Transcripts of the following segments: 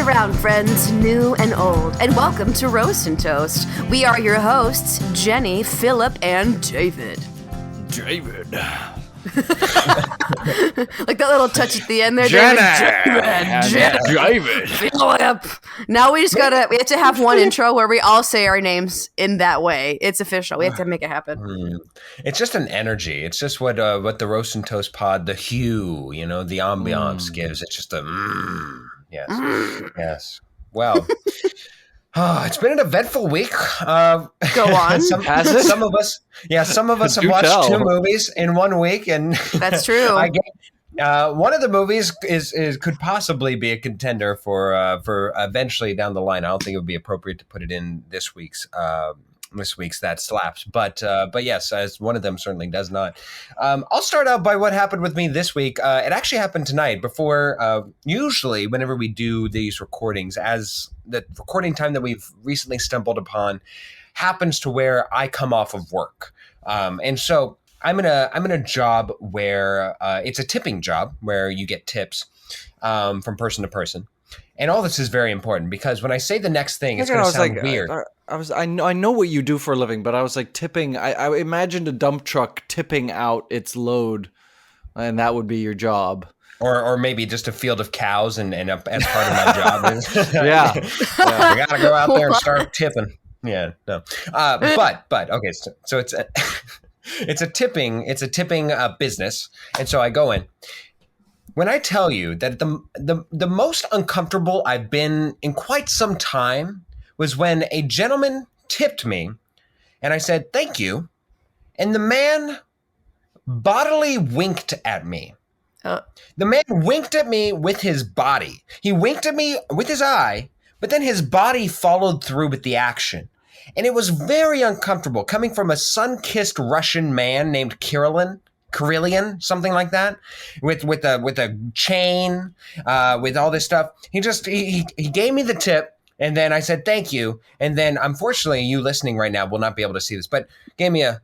around, friends, new and old, and welcome to Roast and Toast. We are your hosts, Jennie, Philip, and David. David. Like that little touch at the end there, Jennie. David. Philip. Now we have to have one intro where we all say our names in that way. It's official. We have to make it happen. It's just an energy. It's just what the Roast and Toast pod, the hue, the ambiance gives. It's just yes, yes. Well, it's been an eventful week. Go on. Some of us have watched 2 movies in 1 week, and that's true. One of the movies could possibly be a contender for eventually down the line. I don't think it would be appropriate to put it in this week's That Slaps, but yes, as one of them certainly does not. I'll start out by what happened with me this week. It actually happened tonight. Before usually, whenever we do these recordings, as the recording time that we've recently stumbled upon happens to where I come off of work, and so I'm in a job where it's a tipping job where you get tips from person to person. And all this is very important because when I say the next thing, it's going to sound weird. I know what you do for a living, but I was like tipping. I imagined a dump truck tipping out its load, and that would be your job. Or maybe just a field of cows, and as part of my job is yeah. I gotta go out there and start tipping. Yeah, no. But okay, so it's it's a tipping business, and so I go in. When I tell you that the most uncomfortable I've been in quite some time was when a gentleman tipped me and I said, "Thank you." And the man bodily winked at me. The man winked at me with his body. He winked at me with his eye, but then his body followed through with the action. And it was very uncomfortable coming from a sun-kissed Russian man named Kyrillian, something like that, with a chain, with all this stuff. He gave me the tip, and then I said thank you, and then unfortunately, you listening right now will not be able to see this, but gave me a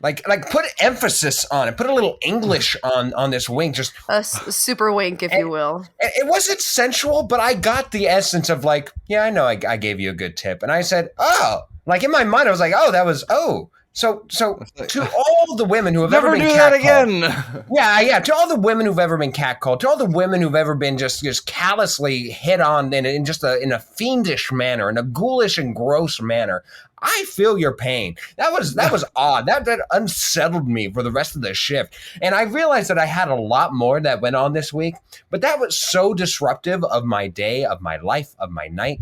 like put emphasis on it, put a little English on this wink, just a super wink, if you will. It wasn't sensual, but I got the essence of like, yeah, I know I gave you a good tip, and I said, oh, like in my mind, I was like, oh, that was So to all the women who have ever been catcalled, yeah, to all the women who've ever been catcalled, to all the women who've ever been just callously hit on in a fiendish manner, in a ghoulish and gross manner, I feel your pain. That was odd. That unsettled me for the rest of the shift, and I realized that I had a lot more that went on this week, but that was so disruptive of my day, of my life, of my night.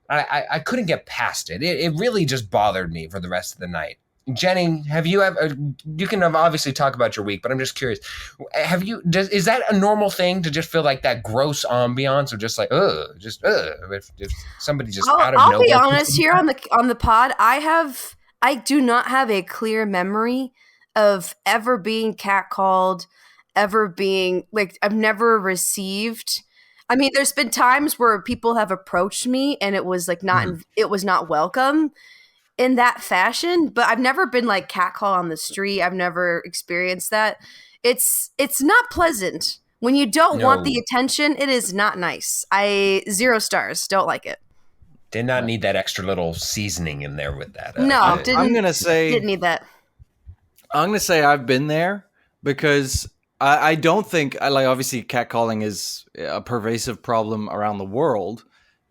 I couldn't get past it. It really just bothered me for the rest of the night. Jennie, have you ever? You can obviously talk about your week, but I'm just curious. Is that a normal thing to just feel like that gross ambiance, or just like if somebody just out of nowhere? I'll be honest here on the pod. I do not have a clear memory of ever being catcalled, ever being like I've never received. I mean, there's been times where people have approached me and it was like it was not welcome in that fashion, but I've never been like catcalled on the street. I've never experienced that. It's not pleasant when you don't want the attention. It is not nice. 0 stars. Don't like it. Did not need that extra little seasoning in there with that. Didn't need that. I'm gonna say I've been there because I don't think obviously catcalling is a pervasive problem around the world,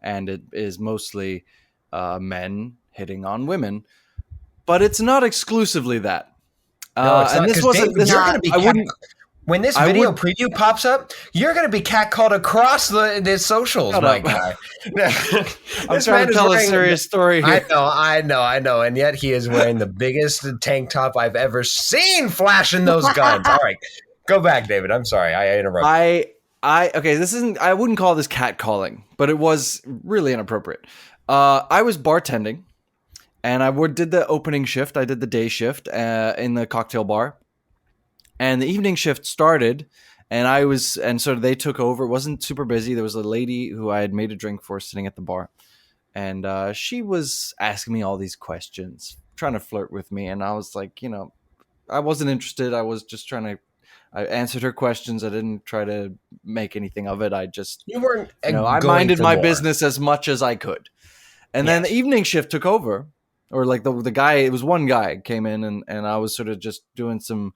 and it is mostly men hitting on women, but it's not exclusively that. No, it's not, and this wasn't. You're going to be when this video preview pops up, you're going to be catcalled across the socials, my guy. I'm trying to tell a serious story here. I know, and yet he is wearing the biggest tank top I've ever seen, flashing those guns. All right, go back, David. I'm sorry, I interrupted. Okay, this isn't. I wouldn't call this catcalling, but it was really inappropriate. I was bartending. And I did the opening shift. I did the day shift in the cocktail bar. And the evening shift started, and so they took over. It wasn't super busy. There was a lady who I had made a drink for sitting at the bar. And she was asking me all these questions, trying to flirt with me. And I was like, I wasn't interested. I was just trying to I answered her questions. I didn't try to make anything of it. I just, You weren't I going minded for my more. business as much as I could. And then Yes. the evening shift took over, or like the guy, it was one guy came in, and I was sort of just doing some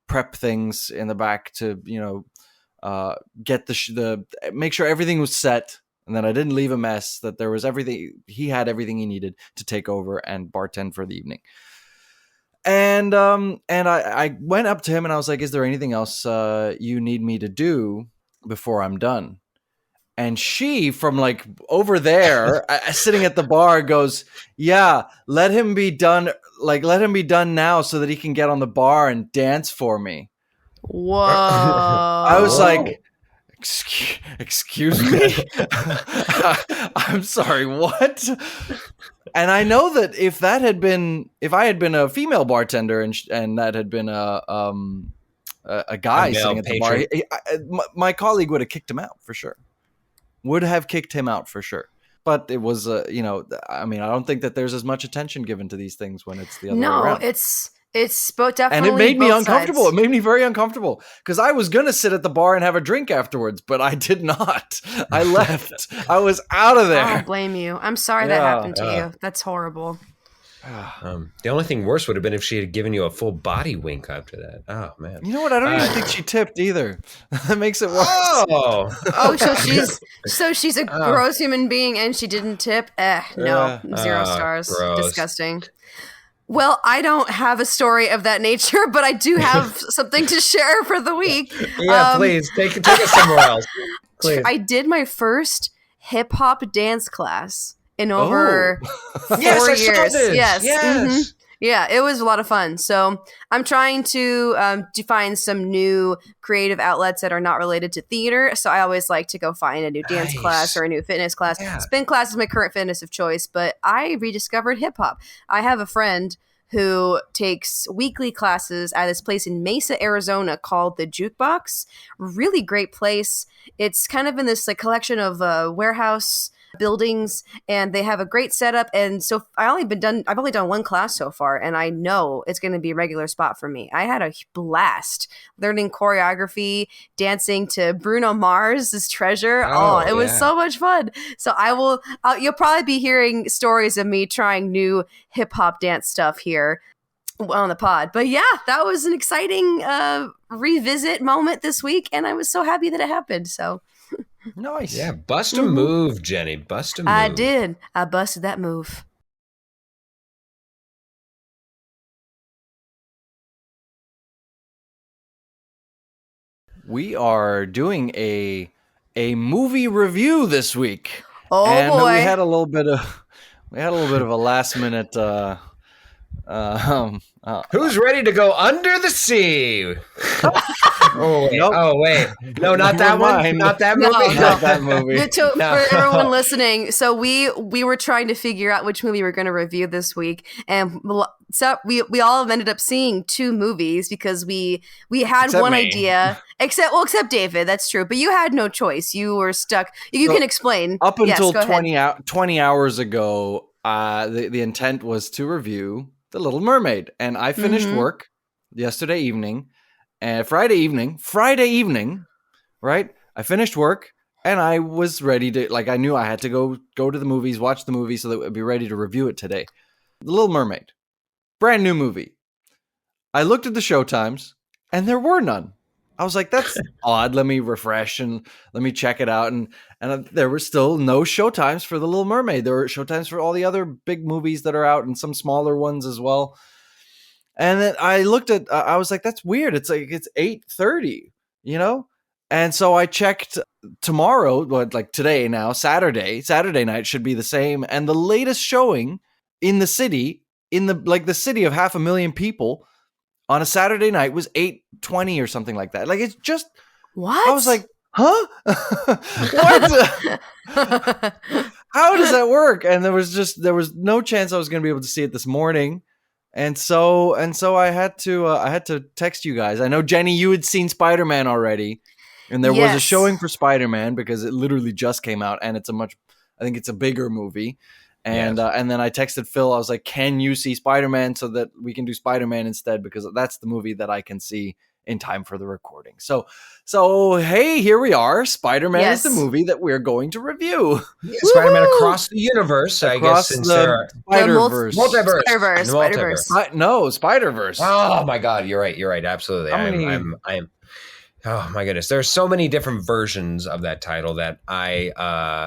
prep things in the back to, get the make sure everything was set, and that I didn't leave a mess, that there was everything, he had everything he needed to take over and bartend for the evening. And I went up to him and I was like, is there anything else you need me to do before I'm done? And she, from like over there, sitting at the bar, goes, yeah, let him be done. Like, let him be done now so that he can get on the bar and dance for me. Whoa. I was like, excuse me? I'm sorry, what? And I know that if I had been a female bartender and that had been a guy sitting at the bar, my colleague would have kicked him out for sure. Would have kicked him out for sure. But it was, I don't think that there's as much attention given to these things when it's the other way around. No, it's both definitely. And it made me uncomfortable. Sides. It made me very uncomfortable because I was going to sit at the bar and have a drink afterwards, but I did not. I left. I was out of there. I don't blame you. I'm sorry that happened to you. That's horrible. The only thing worse would have been if she had given you a full body wink after that. Oh man! You know what? I don't even think she tipped either. That makes it worse. Oh, so she's a gross human being and she didn't tip. No, 0 stars. Gross. Disgusting. Well, I don't have a story of that nature, but I do have something to share for the week. Yeah, please take us somewhere else. Please. I did my first hip hop dance class in over 4 Yes, years. I saw this. Yes. Yes. Yeah, it was a lot of fun. So I'm trying to find some new creative outlets that are not related to theater. So I always like to go find a new dance class or a new fitness class. Yeah. Spin class is my current fitness of choice, but I rediscovered hip hop. I have a friend who takes weekly classes at this place in Mesa, Arizona called the Jukebox. Really great place. It's kind of in this like collection of warehouse buildings, and they have a great setup. And so I've only done one class so far, and I know it's going to be a regular spot for me. I had a blast learning choreography, dancing to Bruno Mars's Treasure. It was so much fun. So you'll probably be hearing stories of me trying new hip hop dance stuff here on the pod. But yeah, that was an exciting revisit moment this week, and I was so happy that it happened. So nice. Yeah, bust a move, Jennie. Bust a move. I did. I busted that move. We are doing a movie review this week. Oh and boy. We had a little bit of a last minute Who's ready to go under the sea? Wait. No, not that one. Not that movie. Not that movie. For everyone listening, so we were trying to figure out which movie we were going to review this week, and so we all ended up seeing 2 movies because we had except one me. idea. Except David, that's true. But you had no choice. You were stuck. You can explain. Up until yes, 20 hours ago, the intent was to review The Little Mermaid, and I finished work yesterday evening, and Friday evening, right? I finished work, and I was ready to, I knew I had to go to the movies, watch the movie, so that I'd be ready to review it today. The Little Mermaid, brand new movie. I looked at the showtimes, and there were none. I was like, that's odd. Let me refresh and let me check it out. And there were still no showtimes for The Little Mermaid. There were showtimes for all the other big movies that are out and some smaller ones as well. And then I looked at, I was like, that's weird. It's 8:30, And so I checked tomorrow, today now, Saturday night should be the same. And the latest showing in the city, the city of 500,000 people, on a Saturday night was 8:20 or something like that. It's just what? I was like, huh? What? How does that work? And there was no chance I was going to be able to see it this morning. And so I had to text you guys. I know, Jennie, you had seen Spider-Man already, and there was a showing for Spider-Man because it literally just came out, and I think it's a bigger movie. And and then I texted Phil. I was like, "Can you see Spider-Man so that we can do Spider-Man instead? Because that's the movie that I can see in time for the recording." So hey, here we are. Spider-Man is the movie that we're going to review. Yeah, Spider-Man Across the Universe, I guess, since the Spider-Verse. Multiverse. No, Spider-Verse. Oh my God, you're right. Absolutely. I'm oh my goodness. There's so many different versions of that title that I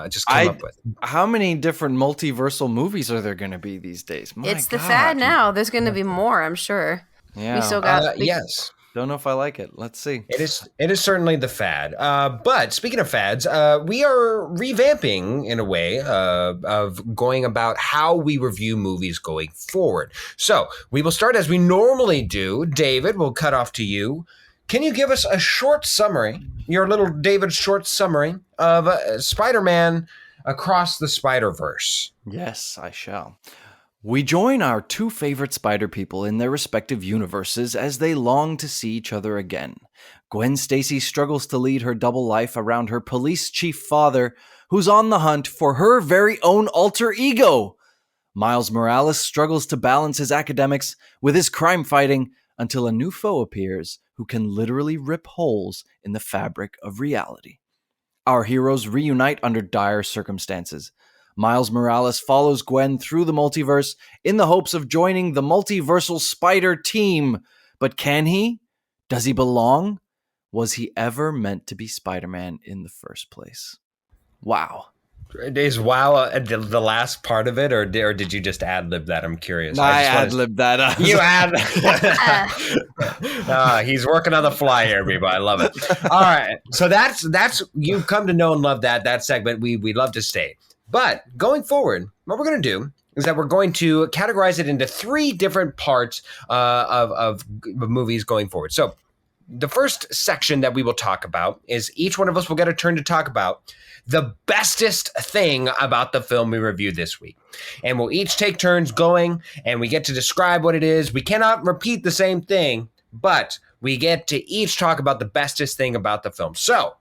just came up with. How many different multiversal movies are there going to be these days? It's the fad now. There's going to be more, I'm sure. Yeah. We still got yes. Don't know if I like it. Let's see. It is certainly the fad. But speaking of fads, we are revamping in a way of going about how we review movies going forward. So we will start as we normally do. David, we'll cut off to you. Can you give us a short summary, your little David short summary of Spider-Man Across the Spider-Verse? Yes, I shall. We join our two favorite spider people in their respective universes as they long to see each other again. Gwen Stacy struggles to lead her double life around her police chief father, who's on the hunt for her very own alter ego. Miles Morales struggles to balance his academics with his crime fighting until a new foe appears who can literally rip holes in the fabric of reality. Our heroes reunite under dire circumstances. Miles Morales follows Gwen through the multiverse in the hopes of joining the multiversal spider team. But can he? Does he belong? Was he ever meant to be Spider-Man in the first place? Wow. Is wow the last part of it, or did you just ad-lib that? I'm curious. I ad-libbed that. You ad. He's working on the fly here, people. I love it. All right, so that's you've come to know and love that segment. We love to stay, but going forward, what we're going to do is that we're going to categorize it into 3 different parts of movies going forward. So the first section that we will talk about is each one of us will get a turn to talk about the bestest thing about the film we reviewed this week. And we'll each take turns going, and we get to describe what it is. We cannot repeat the same thing, but we get to each talk about the bestest thing about the film. So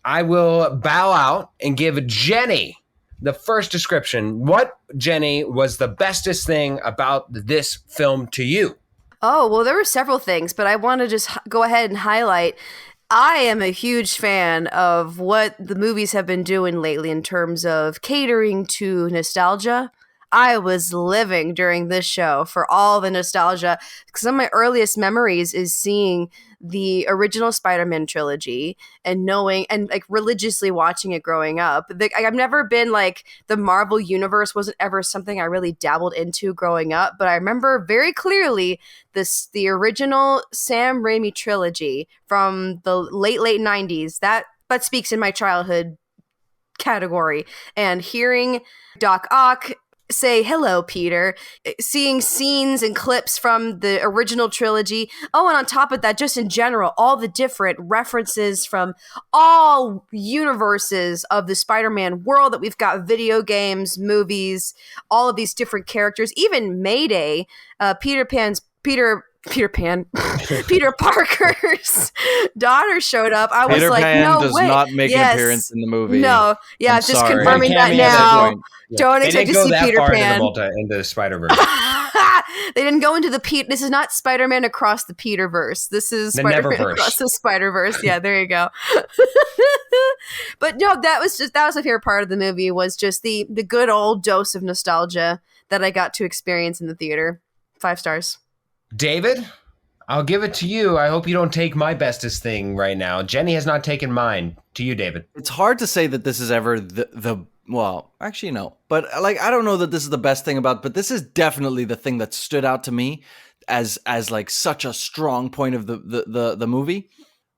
I will bow out and give Jennie the first description. What, Jennie, was the bestest thing about this film to you? Oh, well, there were several things, but I want to just go ahead and highlight I am a huge fan of what the movies have been doing lately in terms of catering to nostalgia. I was living during this show for all the nostalgia. Some of my earliest memories is seeing the original Spider-Man trilogy and knowing and like religiously watching it growing up. I've never been like the Marvel universe wasn't ever something I really dabbled into growing up, but I remember very clearly the original Sam Raimi trilogy from the late 90s. That speaks in my childhood category, and hearing Doc Ock say hello, Peter, seeing scenes and clips from the original trilogy. Oh, and on top of that, just in general, all the different references from all universes of the Spider-Man world that we've got, video games, movies, all of these different characters, even Mayday, Peter Parker's daughter showed up. I was like, Pan no does way. not make an appearance in the movie. No, yeah, I'm just sorry. confirming that now. Don't expect to see Peter Pan into the Spider-Verse. They didn't go into this is not Spider-Man Across the Peter-verse. This is Spider-Man Across the Spider-Verse. Yeah, there you go. But no, that was my favorite part of the movie, was just the good old dose of nostalgia that I got to experience in the theater. 5 stars. David, I'll give it to you. I hope you don't take my bestest thing right now. Jennie has not taken mine. To you, David. It's hard to say that this is ever the well, actually no. But like I don't know that this is the best thing about, but this is definitely the thing that stood out to me as like such a strong point of the movie.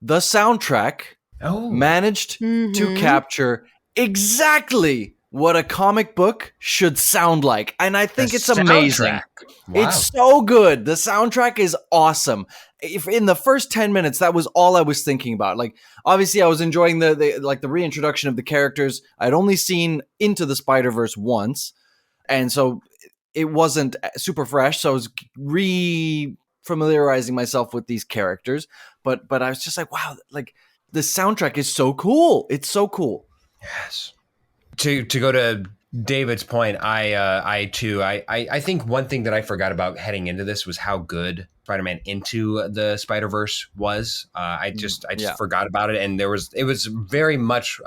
The soundtrack managed to capture exactly what a comic book should sound like. And I think it's amazing. Wow. It's so good. The soundtrack is awesome. If in the first 10 minutes, that was all I was thinking about. Like, obviously I was enjoying the reintroduction of the characters. I'd only seen Into the Spider-Verse once. And so it wasn't super fresh. So I was re-familiarizing myself with these characters. But I was just like, wow, like the soundtrack is so cool. It's so cool. Yes. To go to David's point, I too, I think one thing that I forgot about heading into this was how good Spider-Man Into the Spider-Verse was. I just forgot about it, and it was very much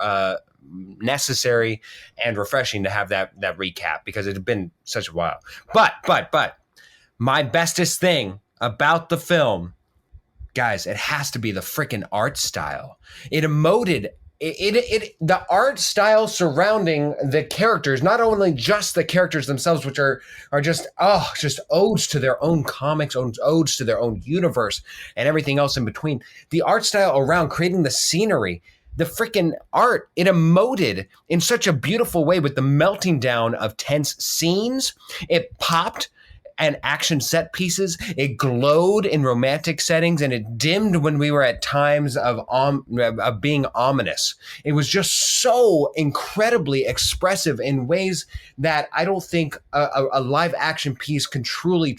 necessary and refreshing to have that recap because it had been such a while. But my bestest thing about the film, guys, it has to be the freaking art style. It emoted. The art style surrounding the characters, not only just the characters themselves, which are just odes to their own comics, odes to their own universe, and everything else in between. The art style around creating the scenery, the freaking art, it emoted in such a beautiful way with the melting down of tense scenes. It popped and action set pieces. It glowed in romantic settings, and it dimmed when we were at times of being ominous. It was just so incredibly expressive in ways that I don't think a live action piece can truly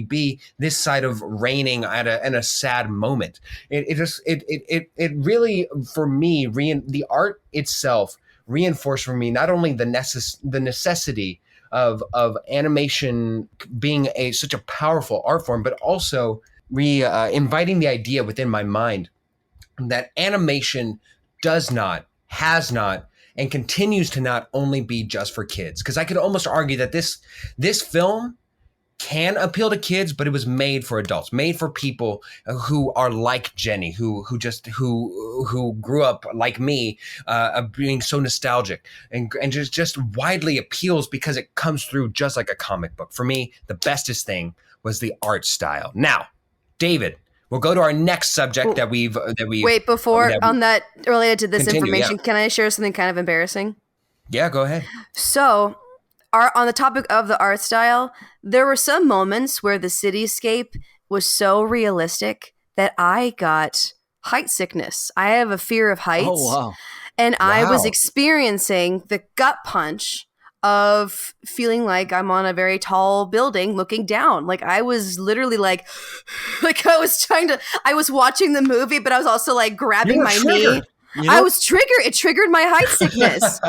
be this side of reigning in a sad moment. It really, for me, the art itself reinforced for me not only the necessity of animation being such a powerful art form, but also inviting the idea within my mind that animation has not, and continues to not only be just for kids. Because I could almost argue that this film can appeal to kids, but it was made for adults, made for people who are like Jennie, who grew up like me, being so nostalgic and just widely appeals because it comes through just like a comic book. For me, the bestest thing was the art style. Now, David, we'll go to our next subject that we wait before on that related to this information. Yeah. Can I share something kind of embarrassing? Yeah, go ahead. So, on the topic of the art style, there were some moments where the cityscape was so realistic that I got height sickness. I have a fear of heights. Oh, wow. And I was experiencing the gut punch of feeling like I'm on a very tall building looking down. Like I was literally like I was watching the movie, but I was also like grabbing my knee. I was triggered. It triggered my height sickness.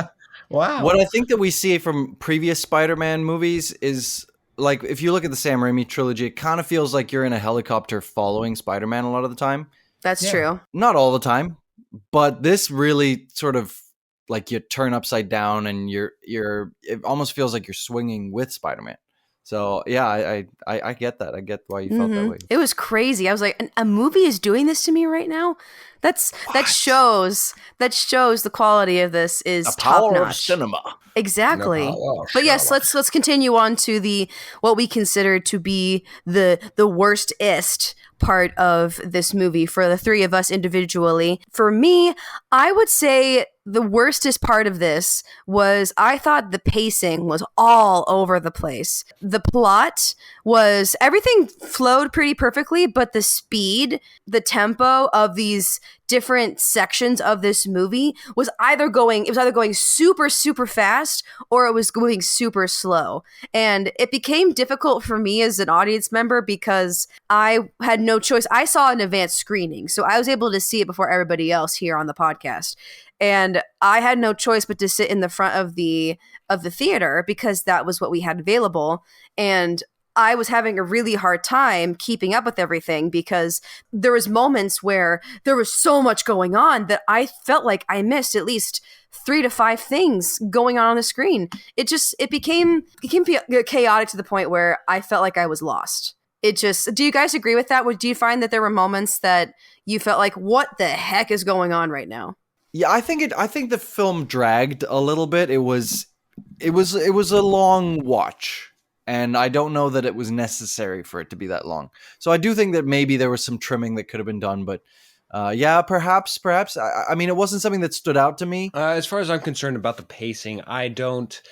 Wow. What I think that we see from previous Spider-Man movies is, like, if you look at the Sam Raimi trilogy, it kind of feels like you're in a helicopter following Spider-Man a lot of the time. That's true. Not all the time, but this really sort of, like, you turn upside down and it almost feels like you're swinging with Spider-Man. So yeah, I get that. I get why you felt that way. It was crazy. I was like, a movie is doing this to me right now. That shows the quality of this is top notch. Of cinema. Exactly. But yes, let's continue on to what we consider to be the worstest part of this movie for the three of us individually. For me, I would say the worstest part of this was I thought the pacing was all over the place. The plot was, everything flowed pretty perfectly, but the speed, the tempo of these different sections of this movie was either going super, super fast or it was going super slow. And it became difficult for me as an audience member because I had no choice. I saw an advanced screening, so I was able to see it before everybody else here on the podcast. And I had no choice but to sit in the front of the theater because that was what we had available. And I was having a really hard time keeping up with everything because there was moments where there was so much going on that I felt like I missed at least 3 to 5 things going on the screen. It became chaotic to the point where I felt like I was lost. Do you guys agree with that? Do you find that there were moments that you felt like, what the heck is going on right now? Yeah, I think the film dragged a little bit. It was a long watch, and I don't know that it was necessary for it to be that long. So I do think that maybe there was some trimming that could have been done, but yeah, perhaps. I mean, it wasn't something that stood out to me. As far as I'm concerned about the pacing, I think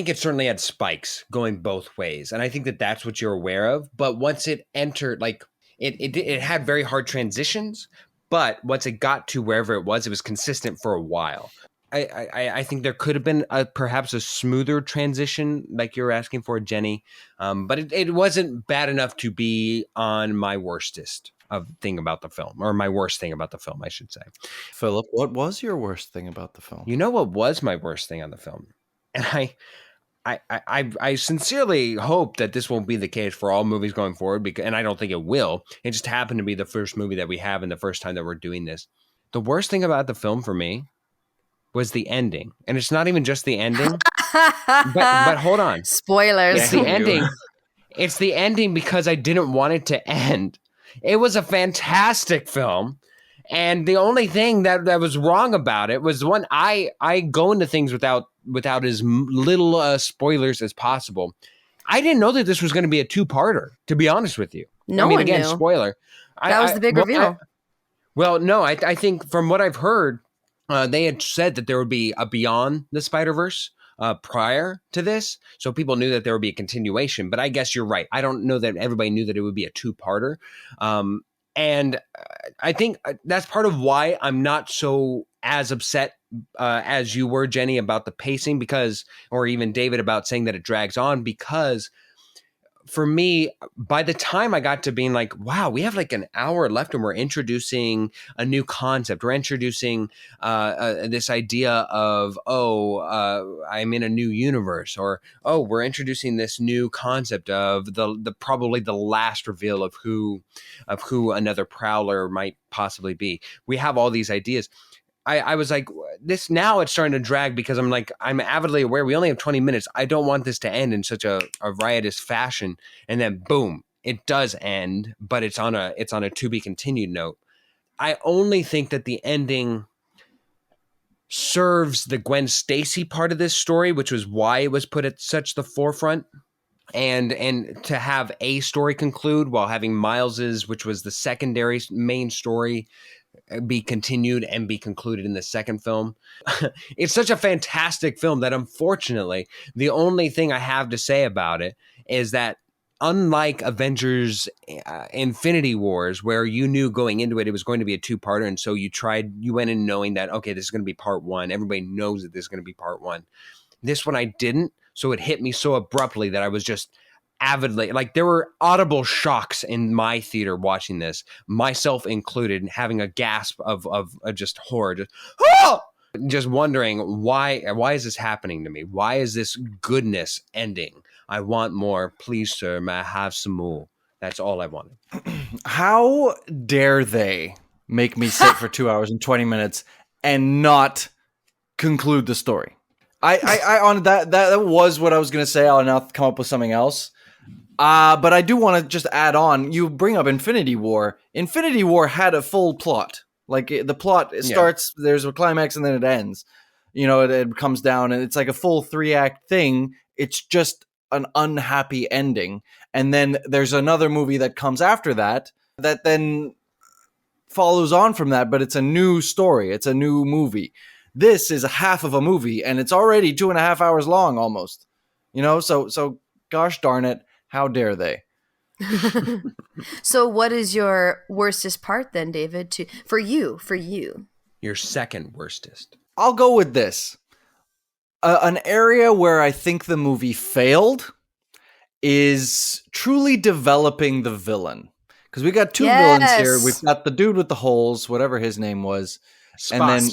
it certainly had spikes going both ways, and I think that that's what you're aware of. But once it entered, like it had very hard transitions. But once it got to wherever it was consistent for a while. I think there could have been perhaps a smoother transition, like you're asking for, Jennie. But it wasn't bad enough to be on my worstest. thing about the film, or my worst thing about the film, I should say. Philip, what was your worst thing about the film? You know what was my worst thing on the film? And I sincerely hope that this won't be the case for all movies going forward, and I don't think it will. It just happened to be the first movie that we have and the first time that we're doing this. The worst thing about the film for me was the ending. And it's not even just the ending. but hold on. Spoilers. It's the ending. It's the ending because I didn't want it to end. It was a fantastic film. And the only thing that was wrong about it was one, I go into things without as little spoilers as possible. I didn't know that this was going to be a two-parter, to be honest with you. No one knew. Spoiler. That was the big reveal. No, I think from what I've heard, they had said that there would be a Beyond the Spider-Verse prior to this. So people knew that there would be a continuation. But I guess you're right. I don't know that everybody knew that it would be a two-parter. And I think that's part of why I'm not so as upset as you were, Jennie, about the pacing, or even David about saying that it drags on, because for me, by the time I got to being like, wow, we have like an hour left and we're introducing a new concept. We're introducing this idea of, I'm in a new universe, or, we're introducing this new concept of the probably the last reveal of who another Prowler might possibly be. We have all these ideas. I was like, this now it's starting to drag, because I'm avidly aware we only have 20 minutes. I don't want this to end in such a riotous fashion. And then boom, it does end, but it's on a to be continued note. I only think that the ending serves the Gwen Stacy part of this story, which was why it was put at such the forefront. And to have a story conclude while having Miles's, which was the secondary main story, be continued and be concluded in the second film. It's such a fantastic film that, unfortunately, the only thing I have to say about it is that, unlike Avengers Infinity Wars, where you knew going into it was going to be a two-parter, and so you went in knowing that, okay, this is going to be part one. Everybody knows that this is going to be part one. This one I didn't, so it hit me so abruptly that I was just avidly, like, there were audible shocks in my theater watching this, myself included, having a gasp of just horror, just wondering why is this happening to me? Why is this goodness ending? I want more. Please, sir, may I have some more? That's all I wanted. How dare they make me sit for 2 hours and 20 minutes and not conclude the story? I on that was what I was going to say. I'll now come up with something else. But I do want to just add on. You bring up Infinity War. Infinity War had a full plot. Like, the plot starts, there's a climax, and then it ends. You know, it comes down, and it's like a full 3-act thing. It's just an unhappy ending. And then there's another movie that comes after that then follows on from that, but it's a new story. It's a new movie. This is a half of a movie, and it's already 2.5 hours long almost. You know, so gosh darn it. How dare they? So what is your worstest part then, David? For you? Your second worstest. I'll go with this. An area where I think the movie failed is truly developing the villain. Because we got two villains here. We've got the dude with the holes, whatever his name was. Spot. And then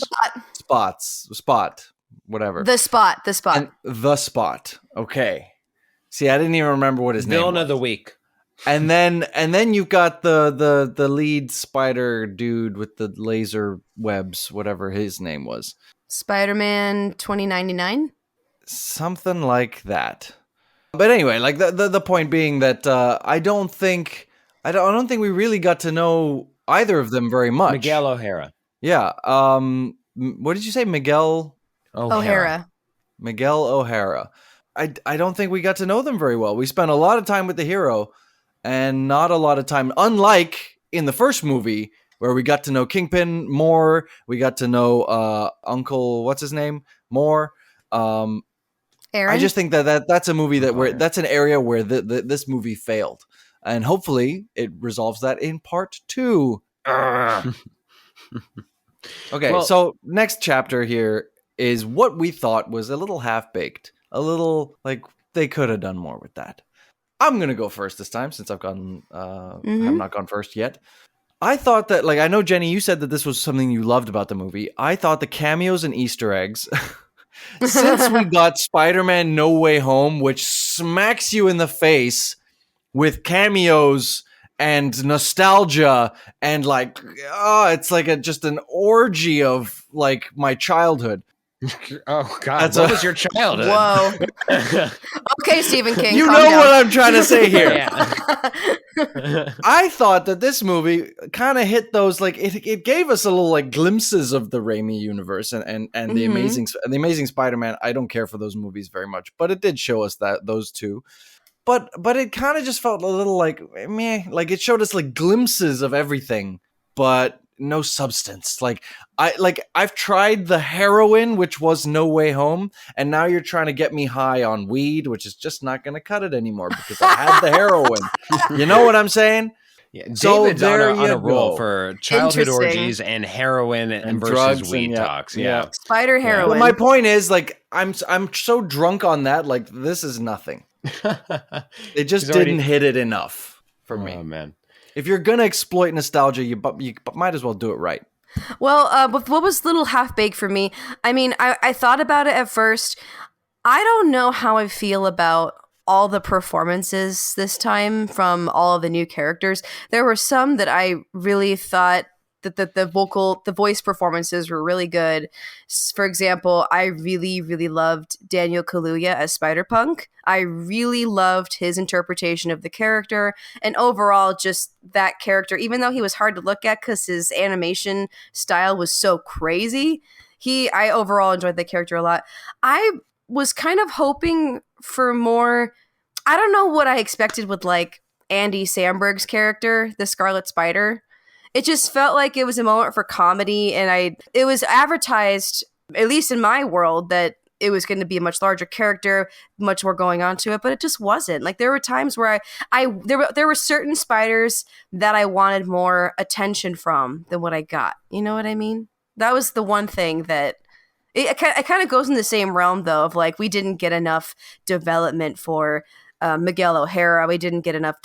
Spot. Whatever. The Spot. And the Spot. Okay. See, I didn't even remember what his name was. Villain of the week. And then you've got the lead spider dude with the laser webs, whatever his name was. Spider-Man 2099? Something like that. But anyway, like the point being that I don't think we really got to know either of them very much. Miguel O'Hara. Yeah. What did you say? Miguel O'Hara. Miguel O'Hara. I don't think we got to know them very well. We spent a lot of time with the hero and not a lot of time, unlike in the first movie where we got to know Kingpin more. We got to know Uncle, what's his name? More. Aaron? I just think that's a movie that's an area where this movie failed. And hopefully it resolves that in part 2. Okay, so next chapter here is what we thought was a little half-baked. A little, like, they could have done more with that. I'm going to go first this time since I've have not gone first yet. I thought that, like, I know, Jenny, you said that this was something you loved about the movie. I thought the cameos and Easter eggs, since we got Spider-Man No Way Home, which smacks you in the face with cameos and nostalgia and like, oh, it's like just an orgy of like my childhood. Oh God, what was your childhood? Whoa. Okay, Stephen King. You calm know down. what I'm trying to say here. Yeah. I thought that this movie kind of hit those, like, it gave us a little like glimpses of the Raimi universe and the amazing Spider-Man. I don't care for those movies very much, but it did show us those two. But it kind of just felt a little like meh. Like it showed us like glimpses of everything, but no substance. I've tried the heroin, which was No Way Home, and now you're trying to get me high on weed, which is just not going to cut it anymore because I had the heroin. You know what I'm saying? Yeah, So David's on a roll go. for childhood Interesting. orgies and heroin and versus drugs weed and talks. yeah. Yeah. Spider heroin. But my point is, like, I'm so drunk on that, like, this is nothing. It just didn't hit it enough for me. Oh man. If you're gonna exploit nostalgia, you might as well do it right. Well, what was little half-baked for me, I mean, I thought about it at first. I don't know how I feel about all the performances this time from all of the new characters. There were some that I really thought that the voice performances were really good. For example, I really, really loved Daniel Kaluuya as Spider-Punk. I really loved his interpretation of the character, and overall just that character, even though he was hard to look at because his animation style was so crazy, I overall enjoyed the character a lot. I was kind of hoping for more. I don't know what I expected with like Andy Samberg's character, the Scarlet Spider. It just felt like it was a moment for comedy, and it was advertised, at least in my world, that it was going to be a much larger character, much more going on to it, but it just wasn't. Like there were times where there were certain spiders that I wanted more attention from than what I got. You know what I mean? That was the one thing that it kind of goes in the same realm though, of like we didn't get enough development for Miguel O'Hara. We didn't get enough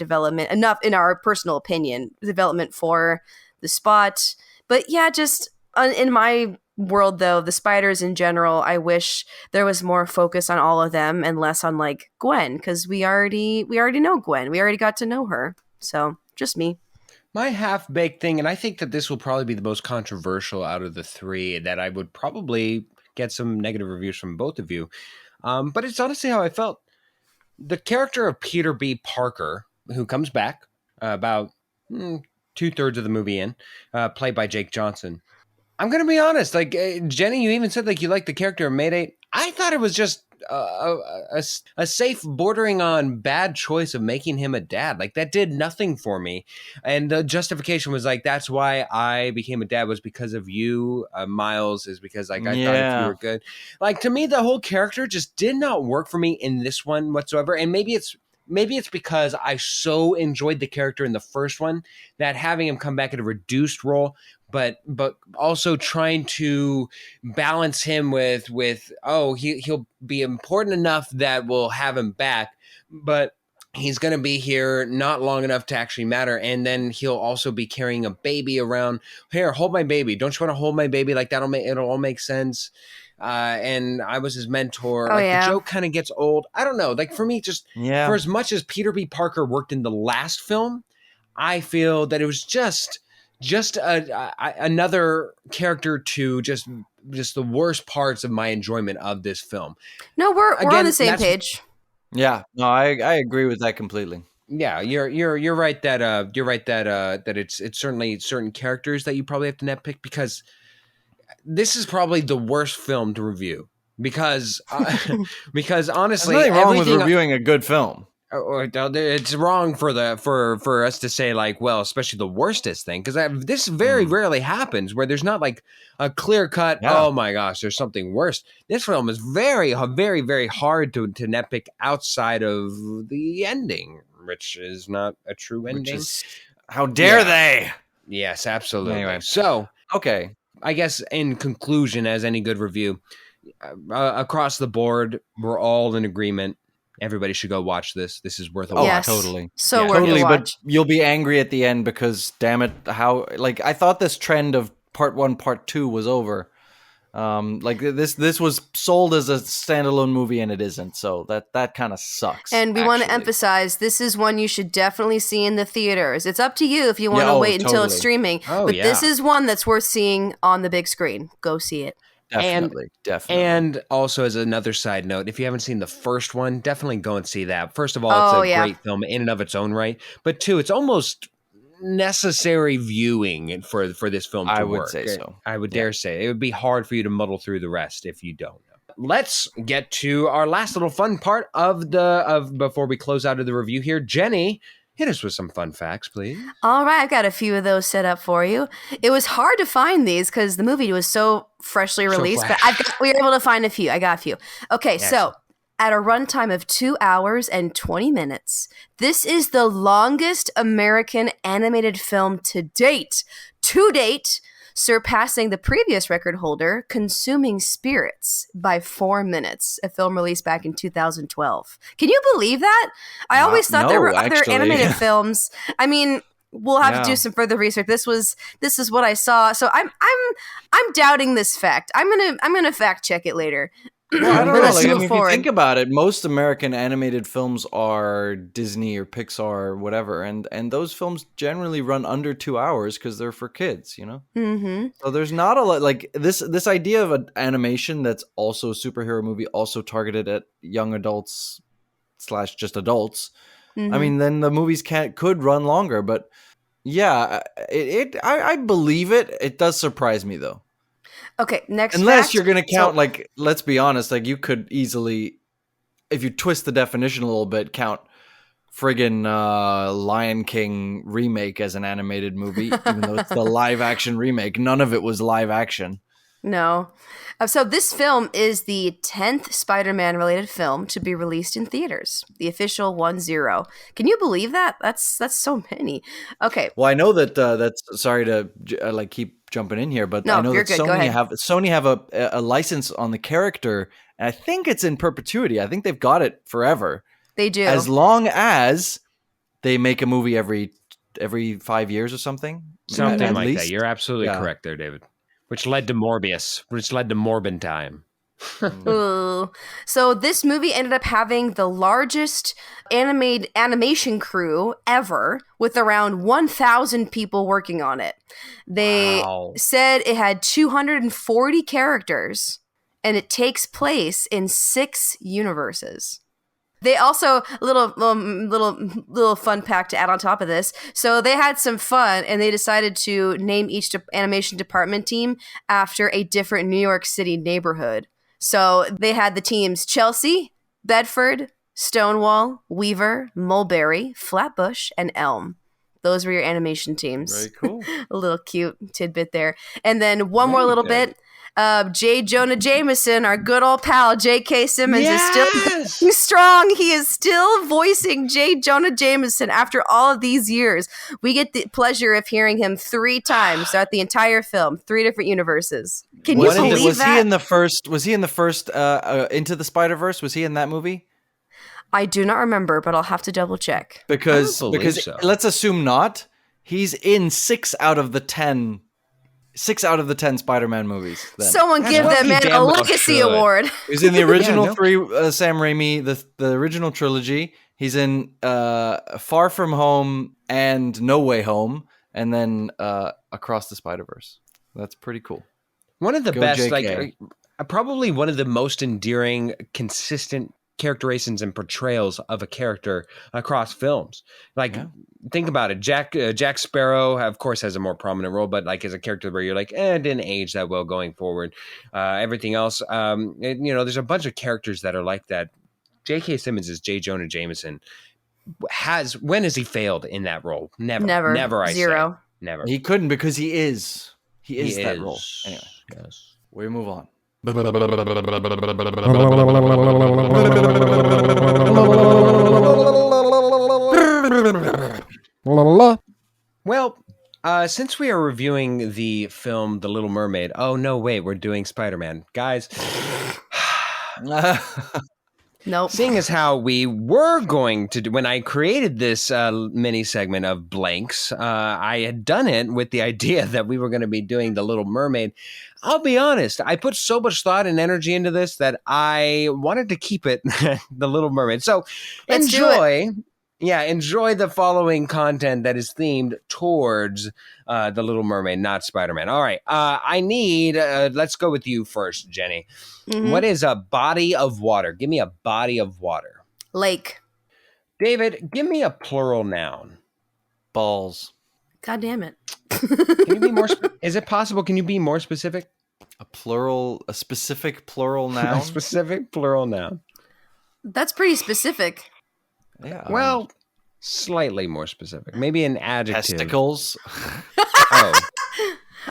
in our personal opinion, development for the Spot. But yeah, just in my world though, the spiders in general, I wish there was more focus on all of them and less on like Gwen, because we already know Gwen. We already got to know her. So just me. My half-baked thing, and I think that this will probably be the most controversial out of the three, that I would probably get some negative reviews from both of you. But it's honestly how I felt. The character of Peter B. Parker, who comes back about 2/3 of the movie in, played by Jake Johnson. I'm going to be honest. Like, Jenny, you even said like you liked the character of Mayday. I thought it was just a safe bordering on bad choice of making him a dad. Like, that did nothing for me. And the justification was like, that's why I became a dad, was because of you, Miles, is because like I thought if you were good. Like, to me, the whole character just did not work for me in this one whatsoever. And maybe it's because I so enjoyed the character in the first one that having him come back in a reduced role, but also trying to balance him with he'll be important enough that we'll have him back, but he's going to be here not long enough to actually matter. And then he'll also be carrying a baby around. Here, hold my baby. Don't you want to hold my baby? Like it'll all make sense. And I was his mentor. The joke kind of gets old. I don't know. Like for me, just for as much as Peter B. Parker worked in the last film, I feel that it was just another character to just the worst parts of my enjoyment of this film. No, we're on the same page. Yeah, no, I agree with that completely. Yeah, you're right that it's certainly certain characters that you probably have to nitpick, because this is probably the worst film to review because honestly, there's nothing wrong with reviewing a good film. It's wrong for us to say like, well, especially the worstest thing, because this very rarely happens where there's not like a clear cut. Oh my gosh, there's something worse. This film is very, very, very hard to nitpick outside of the ending, which is not a true ending. How dare they? Yes, absolutely. Anyway, so okay, I guess in conclusion, as any good review, across the board, we're all in agreement. Everybody should go watch this. This is worth a Oh, watch. Yes. totally. So Yeah. worth Totally, to but watch. you'll be angry at the end because, damn it, how like I thought this trend of part 1, part 2 was over. Like this was sold as a standalone movie and it isn't, so that kind of sucks. And we want to actually. emphasize, this is one you should definitely see in the theaters. It's up to you if you want Yeah, to oh, wait until it's totally. streaming. Oh, But this yeah. is one that's worth seeing on the big screen. Go see it. Definitely. And also, as another side note, if you haven't seen the first one, definitely go and see that. First of all, Oh, it's a yeah. great film in and of its own right. But two, it's almost necessary viewing for this film to I work. would say so. I would dare say it would be hard for you to muddle through the rest if you don't. Let's get to our last little fun part of before we close out of the review here. Jenny, hit us with some fun facts, please. All right, I've got a few of those set up for you. It was hard to find these because the movie was so freshly released, but we were able to find a few. I got a few. Okay, Excellent. so at a runtime of 2 hours and 20 minutes, this is the longest American animated film to date, surpassing the previous record holder, Consuming Spirits, by 4 minutes, a film released back in 2012. Can you believe that? I always thought there were other actually. animated films. I mean, we'll have to do Yeah. some further research. This is what I saw. So I'm doubting this fact. I'm gonna fact check it later. Well, I don't But know. let's Like, I move mean, if you forward. think about it, most American animated films are Disney or Pixar or whatever, and those films generally run under 2 hours because they're for kids, you know. Mm-hmm. So there's not a lot like this idea of an animation that's also a superhero movie, also targeted at young adults / just adults. Mm-hmm. I mean, then the movies could run longer, but yeah, I believe it. It does surprise me though. Okay, next Unless fact. you're going to count, So- like, let's be honest, like, you could easily, if you twist the definition a little bit, count friggin' Lion King remake as an animated movie, even though it's the live action remake. None of it was live action. No. So this film is the 10th Spider-Man related film to be released in theaters. The official 10. Can you believe that? That's so many. Okay. Well, I know that that's sorry to like keep jumping in here, but No, I know you're that good. Go ahead. Sony have a license on the character, and I think it's in perpetuity. I think they've got it forever, They do. as long as they make a movie every 5 years or something. Something at like least. that. You're absolutely Yeah. correct there, David. Which led to Morbius, which led to Morbin time. Ooh. So this movie ended up having the largest animation crew ever, with around 1,000 people working on it. They Wow. said it had 240 characters, and it takes place in 6 universes. They also little fun fact to add on top of this. So they had some fun, and they decided to name each animation department team after a different New York City neighborhood. So they had the teams Chelsea, Bedford, Stonewall, Weaver, Mulberry, Flatbush, and Elm. Those were your animation teams. Very cool. A little cute tidbit there. And then one more Very little good. bit. J. Jonah Jameson, our good old pal J.K. Simmons, is still Yes! going strong. He is still voicing J. Jonah Jameson after all of these years. We get the pleasure of hearing him 3 times throughout the entire film, 3 different universes. Can you believe was that? he in the first? Was he in the first Into the Spider-Verse? Was he in that movie? I do not remember, but I'll have to double check. Because I don't believe so. let's assume not. He's in 6 out of the 10 Spider-Man movies. Then. Someone That's give what that he man a damn well legacy should. award. He's in the original Yeah, no. 3 Sam Raimi, the original trilogy. He's in Far From Home and No Way Home, and then Across the Spider-Verse. That's pretty cool. One of the Go best, JK. like probably one of the most endearing, consistent characterizations and portrayals of a character across films. Like, think about it. Jack Sparrow, of course, has a more prominent role, but like as a character where you're like, it didn't age that well going forward. Everything else, there's a bunch of characters that are like that. J.K. Simmons is J. Jonah Jameson. When has he failed in that role? Never. I Zero. say. Never. He couldn't because he is that role. Anyway, Yes. we move on. Well, since we are reviewing the film The Little Mermaid, oh no, wait, we're doing Spider-Man. Guys, Nope. Seeing as how we were going to do, when I created this mini segment of blanks, I had done it with the idea that we were going to be doing The Little Mermaid. I'll be honest, I put so much thought and energy into this that I wanted to keep it The Little Mermaid. So Let's enjoy the following content that is themed towards The Little Mermaid, not Spider-Man. All right, I need, let's go with you first, Jenny. Mm-hmm. What is a body of water? Give me a body of water. Lake. David, give me a plural noun. Balls. God damn it. Can you be more? Is it possible? Can you be more specific? A specific plural noun. A specific plural noun. That's pretty specific. Yeah. Well, slightly more specific. Maybe an adjective. Testicles.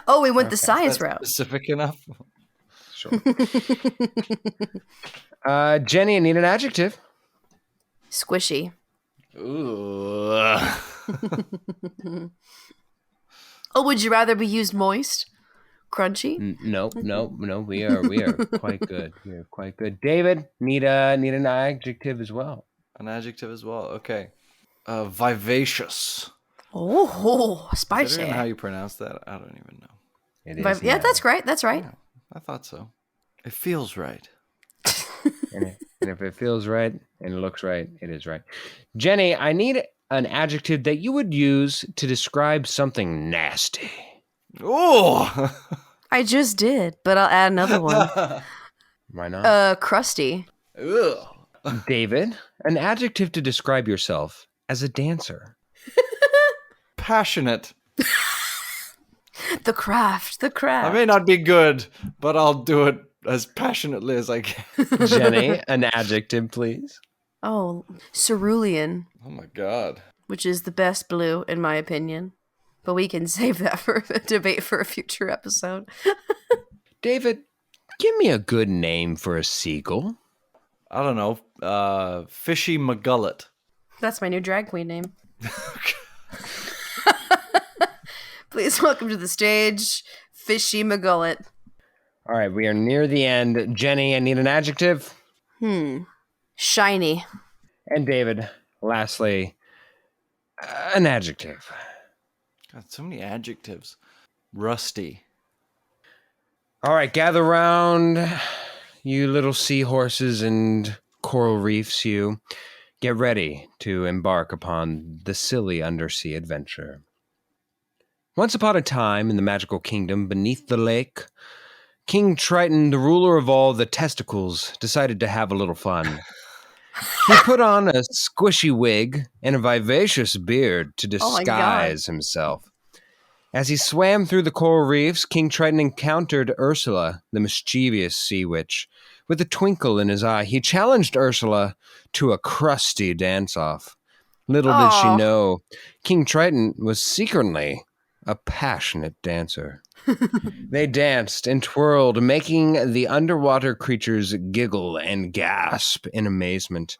Oh, we went the science route. Specific enough. Sure. Jenny, I need an adjective. Squishy. Ooh. Oh, would you rather be used moist? Crunchy? No. We are quite good. We are quite good. David, need an adjective as well. An adjective as well. Okay. Vivacious. Oh, Is spicy. that even how you pronounce that? I don't even know. It is. Yeah, that's right. That's right. Yeah, I thought so. It feels right. And if it feels right and it looks right, it is right. Jenny, I need an adjective that you would use to describe something nasty. Oh! I just did, but I'll add another one. Why not? Crusty. Ugh. David, an adjective to describe yourself as a dancer. Passionate. The craft. I may not be good, but I'll do it as passionately as I can. Jenny, an adjective, please. Oh, cerulean, Oh my god. which is the best blue in my opinion. But we can save that for a debate for a future episode. David, give me a good name for a seagull. I don't know. Fishy McGullet. That's my new drag queen name. Please welcome to the stage, Fishy McGullet. All right, we are near the end. Jenny, I need an adjective. Shiny. And David, lastly, an adjective. God, so many adjectives. Rusty. All right, gather round, you little seahorses and coral reefs, you. Get ready to embark upon the silly undersea adventure. Once upon a time, in the magical kingdom beneath the lake, King Triton, the ruler of all the testicles, decided to have a little fun. He put on a squishy wig and a vivacious beard to disguise himself. As he swam through the coral reefs, King Triton encountered Ursula, the mischievous sea witch. With a twinkle in his eye, he challenged Ursula to a crusty dance-off. Little did she know, King Triton was secretly a passionate dancer. They danced and twirled, making the underwater creatures giggle and gasp in amazement.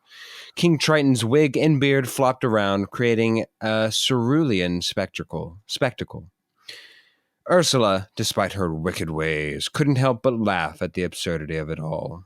King Triton's wig and beard flopped around, creating a cerulean spectacle. Ursula, despite her wicked ways, couldn't help but laugh at the absurdity of it all.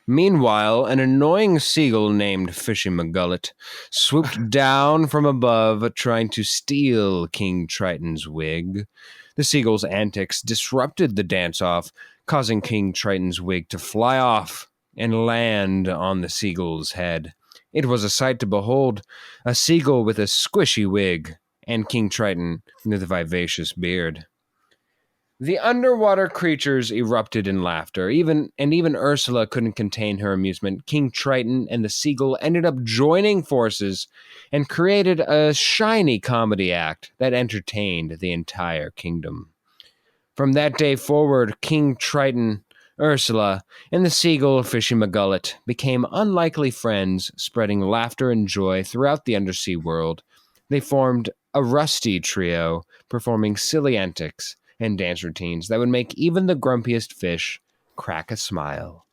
Meanwhile, an annoying seagull named Fishy McGullet swooped down from above, trying to steal King Triton's wig. The seagull's antics disrupted the dance-off, causing King Triton's wig to fly off and land on the seagull's head. It was a sight to behold, a seagull with a squishy wig, and King Triton with a vivacious beard. The underwater creatures erupted in laughter. Even Ursula couldn't contain her amusement. King Triton and the seagull ended up joining forces and created a shiny comedy act that entertained the entire kingdom. From that day forward, King Triton, Ursula, and the seagull Fishy McGullet became unlikely friends, spreading laughter and joy throughout the undersea world. They formed a rusty trio, performing silly antics and dance routines that would make even the grumpiest fish crack a smile.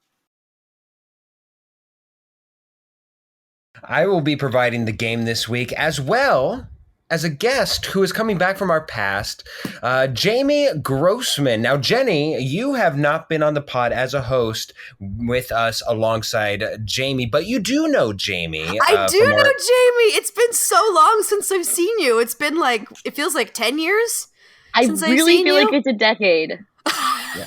I will be providing the game this week, as well as a guest who is coming back from our past, Jamie Grossman. Now, Jennie, you have not been on the pod as a host with us alongside Jamie, but you do know Jamie. I do know Jamie. It's been so long since I've seen you. It's been it feels like 10 years. I really feel like it's a decade. I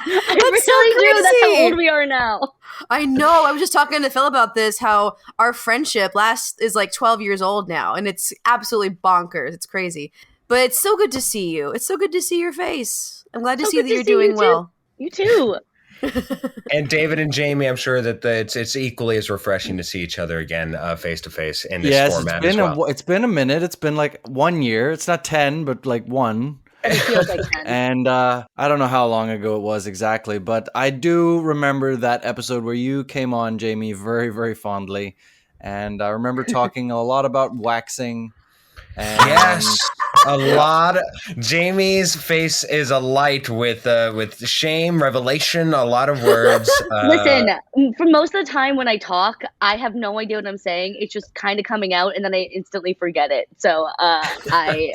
really do. That's how old we are now. I know. I was just talking to Phil about this, how our friendship is 12 years old now, and it's absolutely bonkers. It's crazy. But it's so good to see you. It's so good to see your face. I'm glad to see that you're doing well. You too. And David and Jamie, I'm sure that it's equally as refreshing to see each other again face to face in this format as well. It's been a minute. It's been 1 year. It's not 10, but 1. It feels like 10. And I don't know how long ago it was exactly, but I do remember that episode where you came on, Jamie, very, very fondly. And I remember talking a lot about waxing. And yes, a lot. Jamie's face is alight with shame, revelation, a lot of words. Listen, for most of the time when I talk, I have no idea what I'm saying. It's just kind of coming out, and then I instantly forget it. So I'm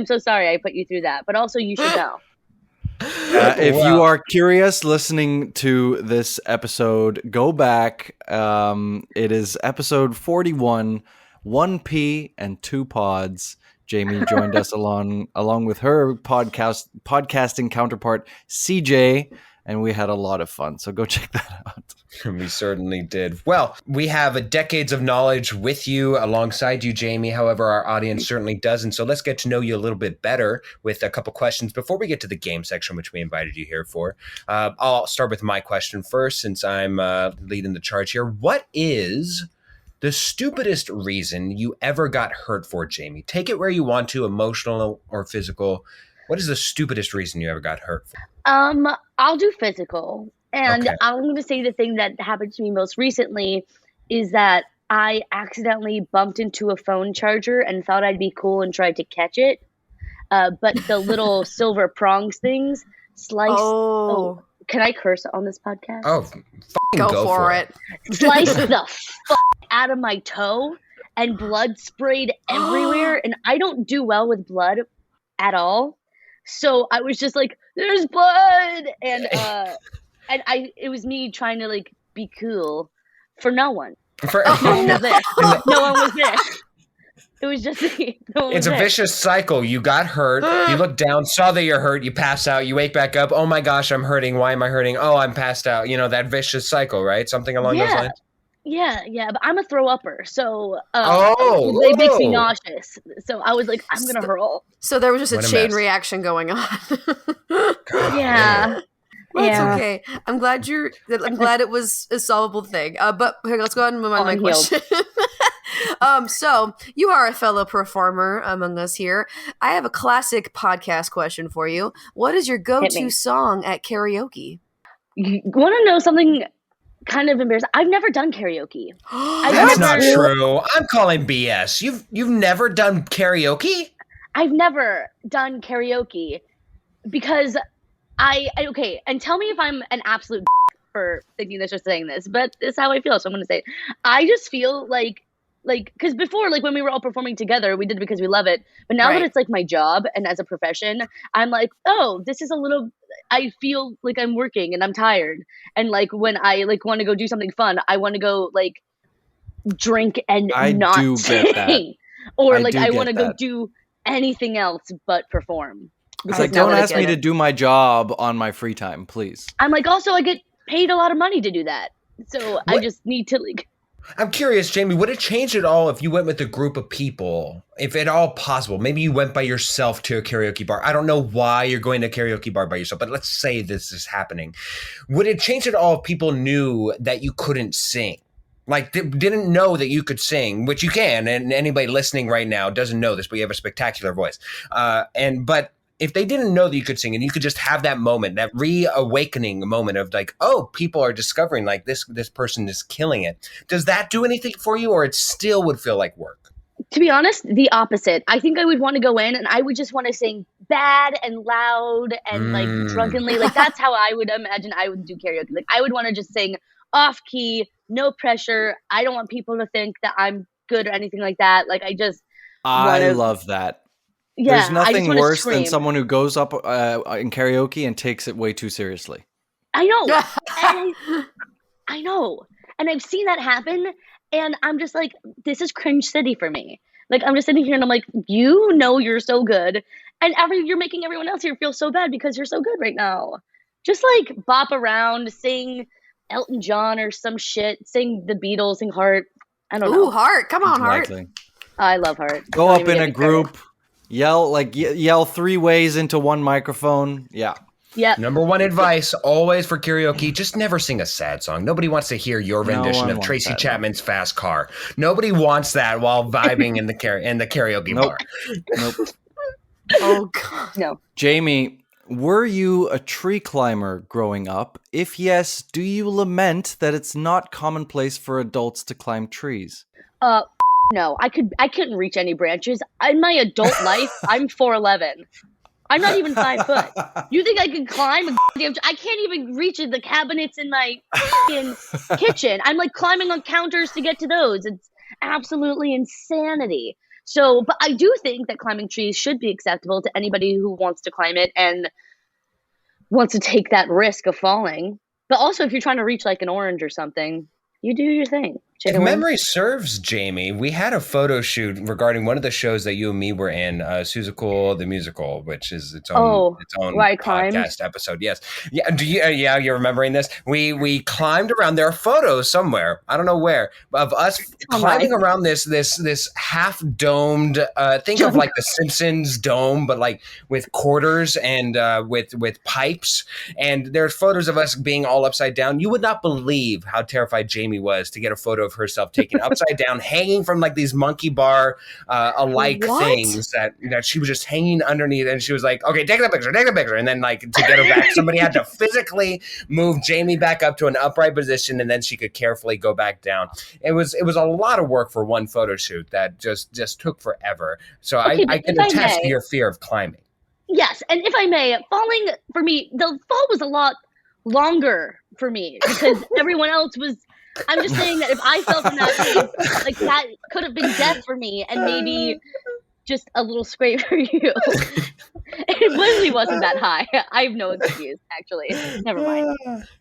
so sorry I put you through that. But also, you should know. If you are curious listening to this episode, go back. It is episode 41. 1P and 2 pods. Jamie joined us along with her podcasting counterpart CJ, and we had a lot of fun. So go check that out. We certainly did. Well, we have decades of knowledge with you alongside you, Jamie. However, our audience certainly doesn't. So let's get to know you a little bit better with a couple questions before we get to the game section, which we invited you here for. I'll start with my question first, since I'm leading the charge here. What is the stupidest reason you ever got hurt for, Jamie? Take it where you want to, emotional or physical. What is the stupidest reason you ever got hurt for? I'll do physical. And okay. I'm going to say the thing that happened to me most recently is that I accidentally bumped into a phone charger and thought I'd be cool and tried to catch it. But the little silver prongs things sliced. Oh. Can I curse on this podcast? Oh, go for it. Sliced the out of my toe, and blood sprayed everywhere. And I don't do well with blood at all. So I was just like, there's blood. And it was me trying to be cool for no one. No one was there. No one was there. It was just me. It's a vicious cycle. You got hurt. You look down, saw that you're hurt. You pass out. You wake back up. Oh my gosh, I'm hurting. Why am I hurting? Oh, I'm passed out. That vicious cycle, right? Something along those lines. Yeah. But I'm a throw upper, so it makes me nauseous. So I was like, I'm gonna hurl. So there was just a chain reaction going on. Yeah. Well, it's okay. I'm glad it was a solvable thing. But here, let's go ahead and move on to my question. So you are a fellow performer among us here. I have a classic podcast question for you. What is your go-to song at karaoke? You want to know something kind of embarrassing? I've never done karaoke. That's not true. I'm calling BS. You've never done karaoke? I've never done karaoke because okay, and tell me if I'm an absolute for thinking this or saying this, but this is how I feel, so I'm going to say it. I just feel like, because before, when we were all performing together, we did it because we love it. But now that it's my job and as a profession, I'm like, oh, this is I feel like I'm working and I'm tired. And when I want to go do something fun, I want to go drink and not sing. Or I want to go do anything else but perform. It's don't ask me to do my job on my free time, please. I'm also I get paid a lot of money to do that. So I just need to I'm curious, Jamie, would it change at all if you went with a group of people, if at all possible? Maybe you went by yourself to a karaoke bar. I don't know why you're going to a karaoke bar by yourself, but let's say this is happening. Would it change at all if people knew that you couldn't sing? Didn't know that you could sing, which you can, and anybody listening right now doesn't know this, but you have a spectacular voice. But if they didn't know that you could sing and you could just have that moment, that reawakening moment of oh, people are discovering this person is killing it. Does that do anything for you, or it still would feel like work? To be honest, the opposite. I think I would want to go in and I would just want to sing bad and loud and drunkenly. That's how I would imagine I would do karaoke. I would want to just sing off key, no pressure. I don't want people to think that I'm good or anything like that. Like, I just I love that. There's I just nothing want to worse than scream. someone who goes up in karaoke and takes it way too seriously. I know. And I know. And I've seen that happen. And I'm just like, this is cringe city for me. Like, I'm just sitting here and I'm like, you know, you're so good. And you're making everyone else here feel so bad because you're so good right now. Just like bop around, sing Elton John or some shit, sing the Beatles, sing Heart. I don't know. Ooh, Heart. Come on, Heart. Exactly. I love Heart. Go Don't up even in get a me group, yell 3 ways into one microphone. Yeah. Yep. Number one advice, always for karaoke, just never sing a sad song. Nobody wants to hear your rendition one of wants Tracy that, Chapman's Fast Car. Nobody wants that while vibing in the karaoke Nope. bar. Nope. Oh, God. No. Jamie, were you a tree climber growing up? If yes, do you lament that it's not commonplace for adults to climb trees? No. I couldn't reach any branches. In my adult life, I'm 4'11". I'm not even 5 foot. You think I could climb a goddamn I can't even reach the cabinets in my kitchen. I'm like climbing on counters to get to those. It's absolutely insanity. So, but I do think that climbing trees should be acceptable to anybody who wants to climb it and wants to take that risk of falling. But also, if you're trying to reach like an orange or something, you do your thing. If Chicken wing. memory serves, Jamie, we had a photo shoot regarding one of the shows that you and me were in, Seussical the Musical, which is its own where I climbed. podcast episode. Yes, yeah. Yeah, you're remembering this? We climbed around. There are photos somewhere, I don't know where, of us climbing around this half domed. Think of like the Simpsons dome, but like with quarters and with pipes. And there's photos of us being all upside down. You would not believe how terrified Jamie was to get a photo of herself taken upside down, hanging from like these monkey bar alike things that she was just hanging underneath. And she was like, okay, take the picture. And then like to get her back, somebody had to physically move Jamie back up to an upright position, and then she could carefully go back down. It was a lot of work for one photo shoot that just took forever. So I can attest to your fear of climbing. Yes, and if I may, falling for me, the fall was a lot longer for me because everyone else was. I'm just saying that if I fell from that place, like that could have been death for me, and maybe just a little scrape for you. It literally wasn't that high. I have no excuse, actually. Never mind.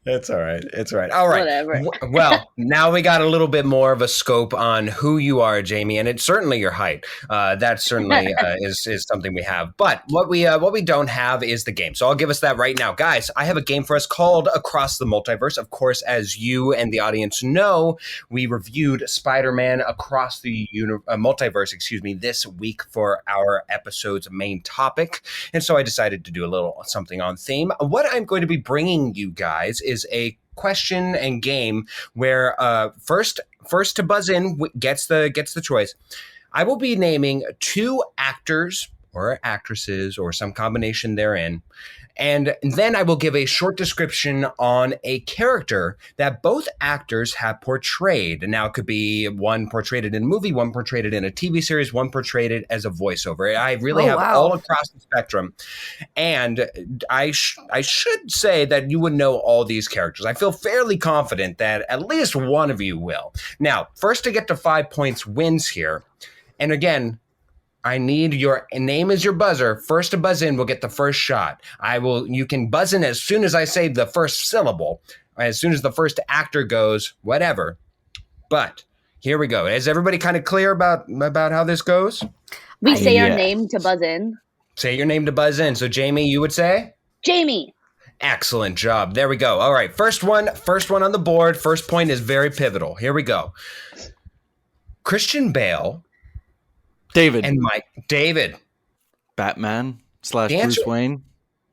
It's all right. It's all right. All right. Whatever. Well, now we got a little bit more of a scope on who you are, Jamie, and it's certainly your height. That certainly is something we have. But what we don't have is the game. So I'll give us that right now. Guys, I have a game for us called Across the Multiverse. Of course, as you and the audience know, we reviewed Spider-Man Across the Multiverse, this week for our episode's main topic. And so I decided to do a little something on theme. What I'm going to be bringing you guys is a question and game where first to buzz in gets the choice. I will be naming 2 actors or actresses or some combination therein. And then I will give a short description on a character that both actors have portrayed. Now, it could be one portrayed in a movie, one portrayed in a TV series, one portrayed it as a voiceover. I really have all across the spectrum. And I should say that you would know all these characters. I feel fairly confident that at least one of you will. Now, first to get to 5 points wins here. And again, I need your name as your buzzer. First to buzz in will get the first shot. You can buzz in as soon as I say the first syllable, as soon as the first actor goes, whatever. But here we go. Is everybody kind of clear about how this goes? We say our name to buzz in. Say your name to buzz in. So Jamie, you would say? Jamie. Excellent job. There we go. All right. First one on the board. First point is very pivotal. Here we go. Christian Bale. David. And Mike. David. Batman / Bruce Wayne.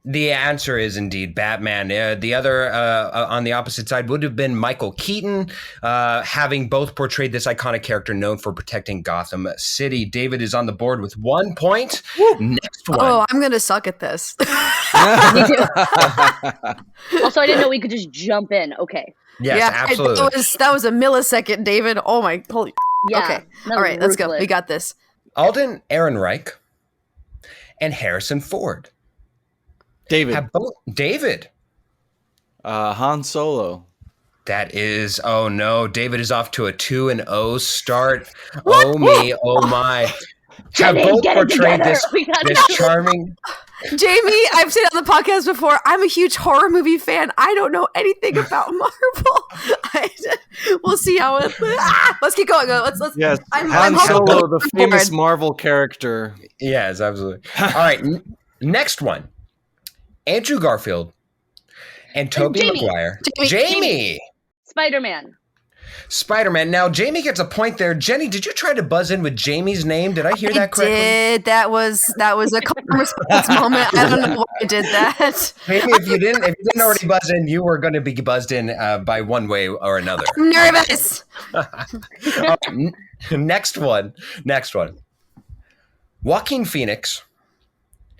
The answer is indeed Batman. The other on the opposite side would have been Michael Keaton, having both portrayed this iconic character known for protecting Gotham City. David is on the board with 1 point. Woo. Next one. Oh, I'm going to suck at this. Also, I didn't know we could just jump in. Okay. Yes, absolutely. That was a millisecond, David. Oh my, holy. Yeah. Okay. All right, let's go. We got this. Alden Ehrenreich and Harrison Ford. David. David. Han Solo. That is, oh no, David is off to a 2-0 start. Oh me, oh my. Have Jennie, both get it portrayed together. this charming. Jamie, I've said on the podcast before, I'm a huge horror movie fan. I don't know anything about Marvel. We'll see how it. Let's keep going. Let's. Yes, I'm Han hoping Solo, the I'm famous bored. Marvel character. Yes, absolutely. All right, next one. Andrew Garfield and Tobey Jamie. Maguire. Jamie. Spider-Man. Now, Jamie gets a point there. Jenny, did you try to buzz in with Jamie's name? Did I hear that correctly? Did. That was a calm response moment. I don't know why I did that. Maybe if you didn't already buzz in, you were going to be buzzed in by one way or another. I'm nervous. Next one. Joaquin Phoenix.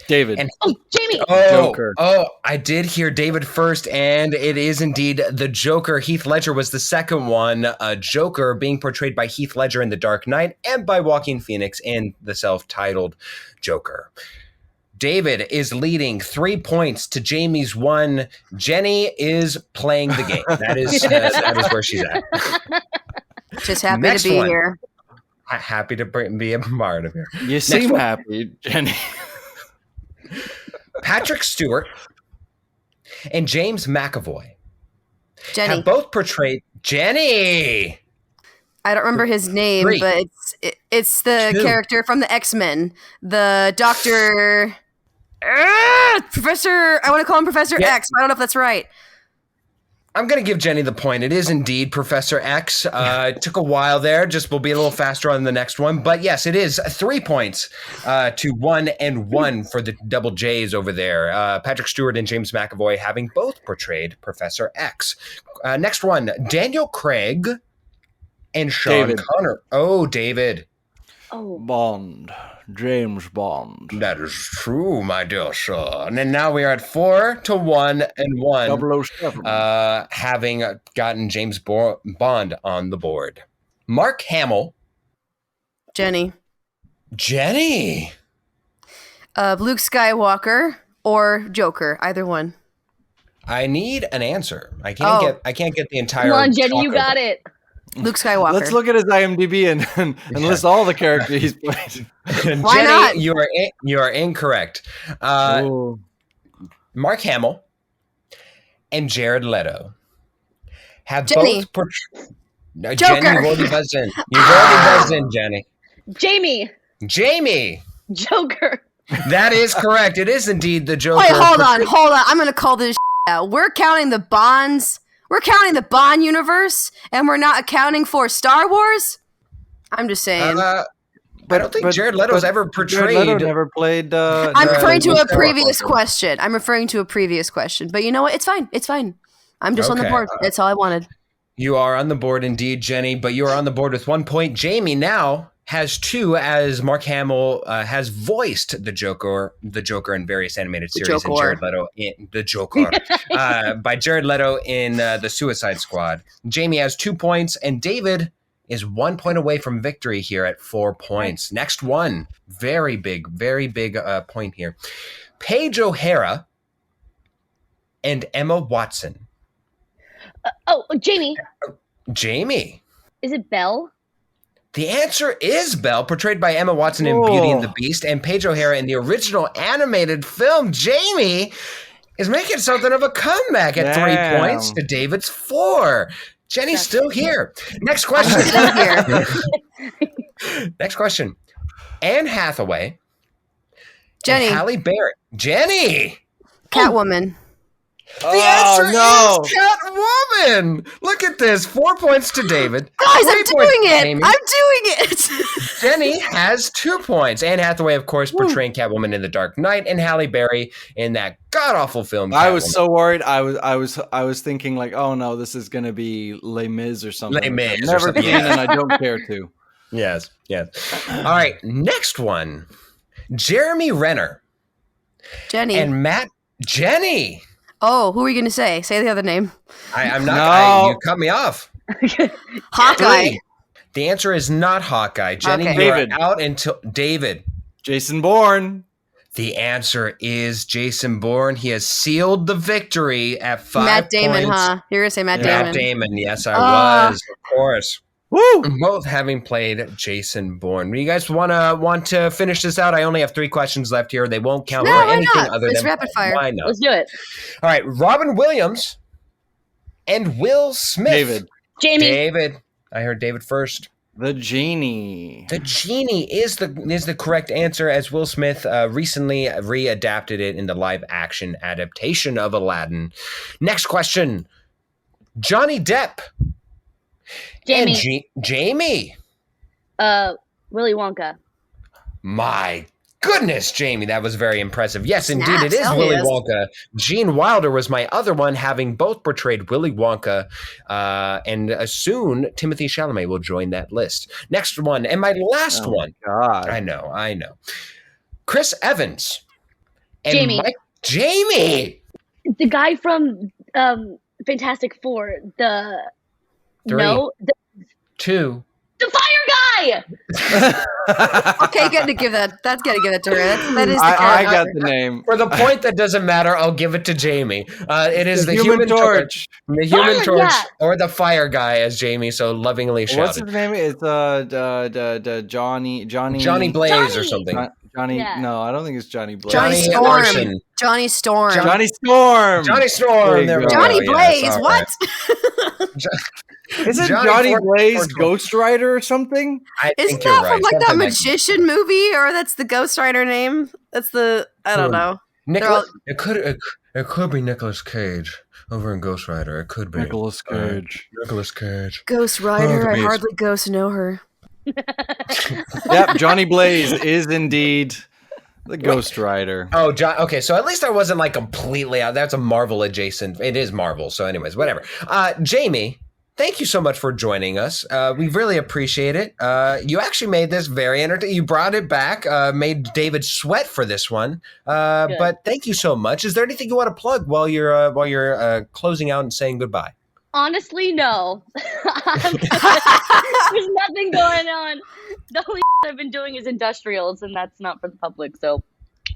David. And Jamie. Joker. Oh, I did hear David first, and it is indeed the Joker. Heath Ledger was the second one. Joker being portrayed by Heath Ledger in The Dark Knight and by Joaquin Phoenix in the self-titled Joker. David is leading 3 points to Jamie's 1. Jenny is playing the game. That is where she's at. Just happy Next to be one. here. Happy to be a part of here. You seem happy, Jenny. Patrick Stewart and James McAvoy Jenny. have both portrayed Jenny. I don't remember his name, 3, but it's the 2. character from the X-Men, the Doctor Professor. I want to call him Professor X. But I don't know if that's right. I'm going to give Jenny the point. It is indeed Professor X. It took a while there. Just we'll be a little faster on the next one. But yes, it is 3 points to 1 and 1 for the double J's over there. Patrick Stewart and James McAvoy having both portrayed Professor X. Next one, Daniel Craig and Sean David. Connery. Oh, David. Oh. Bond. James Bond. That is true, my dear son. And now we are at 4 to 1 and 1. 007. Having gotten James Bond on the board. Mark Hamill. Jenny. Jenny. Luke Skywalker or Joker, either one. I need an answer. I can't get the entire. Come on, Jenny, talk you got over. it. Luke Skywalker. Let's look at his IMDb and list all the characters he's played. Why Jenny, not? you are incorrect. Mark Hamill and Jared Leto have Jenny. both. No, Joker. Jenny, you've already buzzed in. You've already buzzed in, Jenny. Jamie. Joker. That is correct. It is indeed the Joker. Wait, hold on. I'm gonna call this out. We're counting the Bonds. We're counting the Bond universe, and we're not accounting for Star Wars. I'm just saying. I don't think Jared Leto's ever portrayed. Jared Leto never played. I'm referring to Luke a previous Skywalker. question. But you know what? It's fine. I'm just on the Okay. board. That's all I wanted. You are on the board indeed, Jenny, but you are on the board with 1 point. Jamie now has 2, as Mark Hamill has voiced the Joker in various animated series, and Jared Leto in the Joker by Jared Leto in the Suicide Squad. Jamie has 2 points, and David is 1 point away from victory here at 4 points. Next one, very big point here. Paige O'Hara and Emma Watson. Jamie. Jamie. Is it Belle? The answer is Belle, portrayed by Emma Watson in Beauty and the Beast, and Paige O'Hara in the original animated film. Jamie is making something of a comeback at 3 points to David's 4. Jenny's still here. Next question. Next question. Anne Hathaway. Jenny. And Halle Berry. Jenny. Catwoman. The answer is Catwoman. Look at this. 4 points to David. Guys, 3 I'm points doing to it. Amy. I'm doing it. Jenny has 2 points. Anne Hathaway, of course, portraying Catwoman in The Dark Knight, and Halle Berry in that god awful film. Catwoman. I was so worried. I was thinking like, oh no, this is gonna be Les Mis or something. Les Mis I've or never something, seen, and I don't care to. Yes. All right, next one. Jeremy Renner Jenny. and Matt. Jenny. Oh, who are you going to say? Say the other name. I'm not. You cut me off. Hawkeye. 3. The answer is not Hawkeye. Jenny, Okay. you are David. out until David. Jason Bourne. The answer is Jason Bourne. He has sealed the victory at 5 Matt Damon, points. huh? You're gonna say Matt Matt Damon. Damon. Yes, I was. Of course. Woo! Both having played Jason Bourne. You guys want to finish this out? I only have 3 questions left here. They won't count for why anything not? other It's than rapid fire. Why not? Let's do it. All right, Robin Williams and Will Smith. Jamie. David. I heard David first. The Genie. The Genie is the correct answer, as Will Smith recently readapted it in the live-action adaptation of Aladdin. Next question. Johnny Depp. Jamie. And Jamie. Willy Wonka. My goodness, Jamie, that was very impressive. Yes, indeed, it is hell Willy yes. Wonka. Gene Wilder was my other one, having both portrayed Willy Wonka, and soon Timothée Chalamet will join that list. Next one, and my last one. God. I know. Chris Evans. And Jamie. Jamie. The guy from Fantastic Four. The 2. The fire guy. Okay, gotta give that. That's gotta give it to her. That is. I got the name. For the point that doesn't matter, I'll give it to Jamie. It is the Human Torch. The Human Fire, Torch, yeah. or the Fire Guy, as Jamie so lovingly shouted. What's his name? It's Johnny Blaze or Johnny. something. Johnny. Yeah. No, I don't think it's Johnny Blaze. Johnny Johnny Storm. Larson. Johnny Storm. Johnny Storm. Johnny Storm. There you go. Johnny Yes, Blaze. all What? Isn't Johnny Johnny Ford- Blaze Ford- Ghost Rider or something? I Isn't think you're that right. from like that Something like- magician movie, or that's the Ghost Rider name? That's the I don't know. Nicholas, it could be Nicolas Cage over in Ghost Rider. It could be Nicolas Cage. Nicolas Cage. Ghost Rider. I beast. hardly ghost know her. Yep, Johnny Blaze is indeed the Ghost Rider. Oh, John. Okay, so at least I wasn't like completely out. That's a Marvel adjacent. It is Marvel. So, anyways, whatever. Jamie, thank you so much for joining us. We really appreciate it. You actually made this very entertaining. You brought it back. Made David sweat for this one. But thank you so much. Is there anything you want to plug while you're closing out and saying goodbye? Honestly, no. There's nothing going on. The only I've been doing is industrials, and that's not for the public. So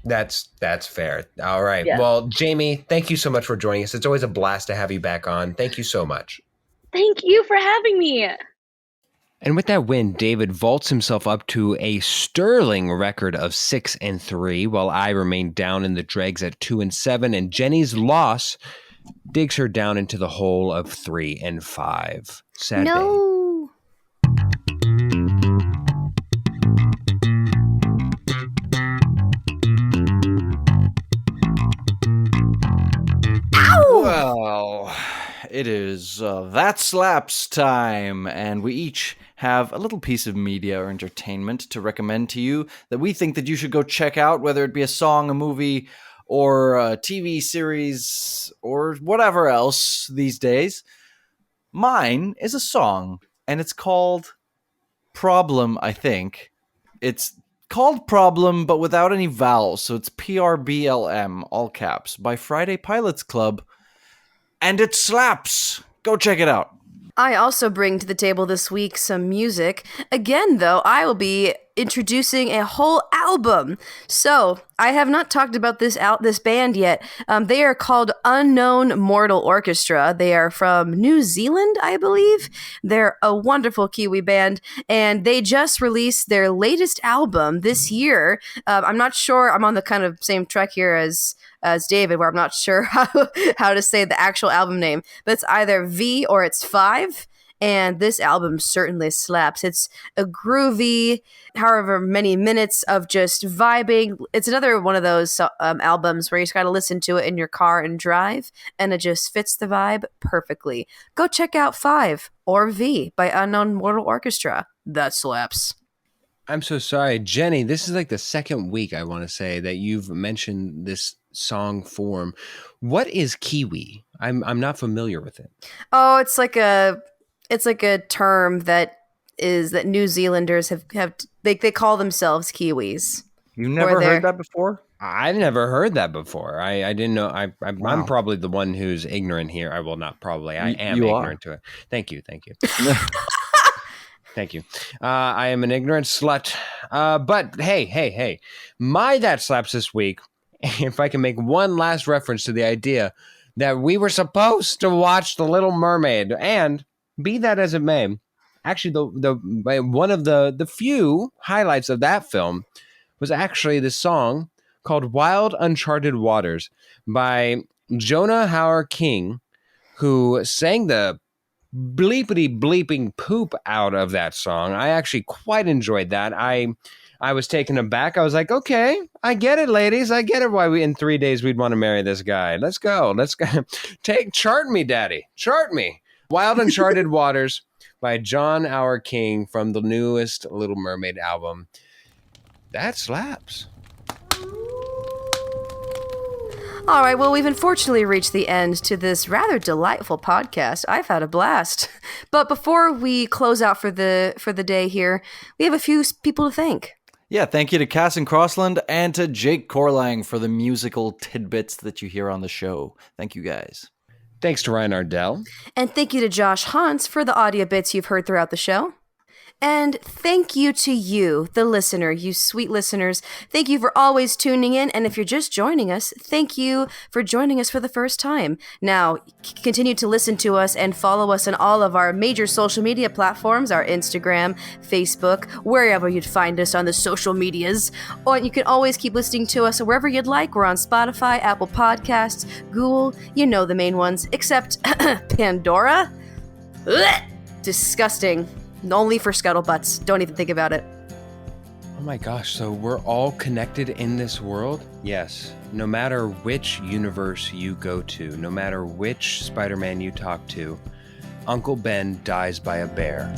That's fair. All right. Yeah. Well, Jamie, thank you so much for joining us. It's always a blast to have you back on. Thank you so much. thank you for having me. And with that win, David vaults himself up to a sterling record of 6-3, while I remain down in the dregs at 2-7, and Jenny's loss digs her down into the hole of 3-5. Sad day. No. Well, it is That Slaps time, and we each have a little piece of media or entertainment to recommend to you that we think that you should go check out, whether it be a song, a movie, or a TV series, or whatever else these days. Mine is a song, and it's called Problem, I think. It's called Problem, but without any vowels, so it's PRBLM, all caps, by Friday Pilots Club, and it slaps. Go check it out. I also bring to the table this week some music. Again, though, I will be introducing a whole album. So, I have not talked about this band yet. They are called Unknown Mortal Orchestra. They are from New Zealand, I believe. They're a wonderful Kiwi band, and they just released their latest album this year. I'm not sure. I'm on the kind of same track here as David, where I'm not sure how to say the actual album name, but it's either V or it's 5. And this album certainly slaps. It's a groovy, however many minutes of just vibing. It's another one of those albums where you just got to listen to it in your car and drive, and it just fits the vibe perfectly. Go check out 5 or V by Unknown Mortal Orchestra. That slaps. I'm so sorry, Jenny. This is like the second week, I want to say, that you've mentioned this song form. What is Kiwi? I'm not familiar with it. Oh, it's like a term that New Zealanders have they call themselves Kiwis. You never heard that before? I've never heard that before. I didn't know. I'm Wow. probably the one who's ignorant here. I will not probably. I am you ignorant are. to it. Thank you. Thank you. I am an ignorant slut. But hey. My That Slaps this week, if I can make one last reference to the idea that we were supposed to watch The Little Mermaid, and be that as it may, actually one of the few highlights of that film was actually the song called Wild Uncharted Waters by Jonah Hauer King, who sang the bleepity bleeping poop out of that song. I actually quite enjoyed that. I was taken aback. I was like, okay, I get it, ladies. I get it why in 3 days we'd want to marry this guy. Let's go. Chart me, daddy. Chart me. Wild Uncharted Waters by John Hauer King from the newest Little Mermaid album. That slaps. All right, well, we've unfortunately reached the end to this rather delightful podcast. I've had a blast. But before we close out for the day here, we have a few people to thank. Yeah, thank you to Cass and Crossland and to Jake Corlang for the musical tidbits that you hear on the show. Thank you, guys. Thanks to Ryan Ardell. And thank you to Josh Huntz for the audio bits you've heard throughout the show. And thank you to you, the listener, you sweet listeners. Thank you for always tuning in. And if you're just joining us, thank you for joining us for the first time. Now, continue to listen to us and follow us on all of our major social media platforms, our Instagram, Facebook, wherever you'd find us on the social medias. Or you can always keep listening to us wherever you'd like. We're on Spotify, Apple Podcasts, Google, you know the main ones, except Pandora. Ugh, disgusting. Only for scuttlebutts. Don't even think about it. Oh my gosh, so we're all connected in this world? Yes. No matter which universe you go to, no matter which Spider-Man you talk to, Uncle Ben dies by a bear.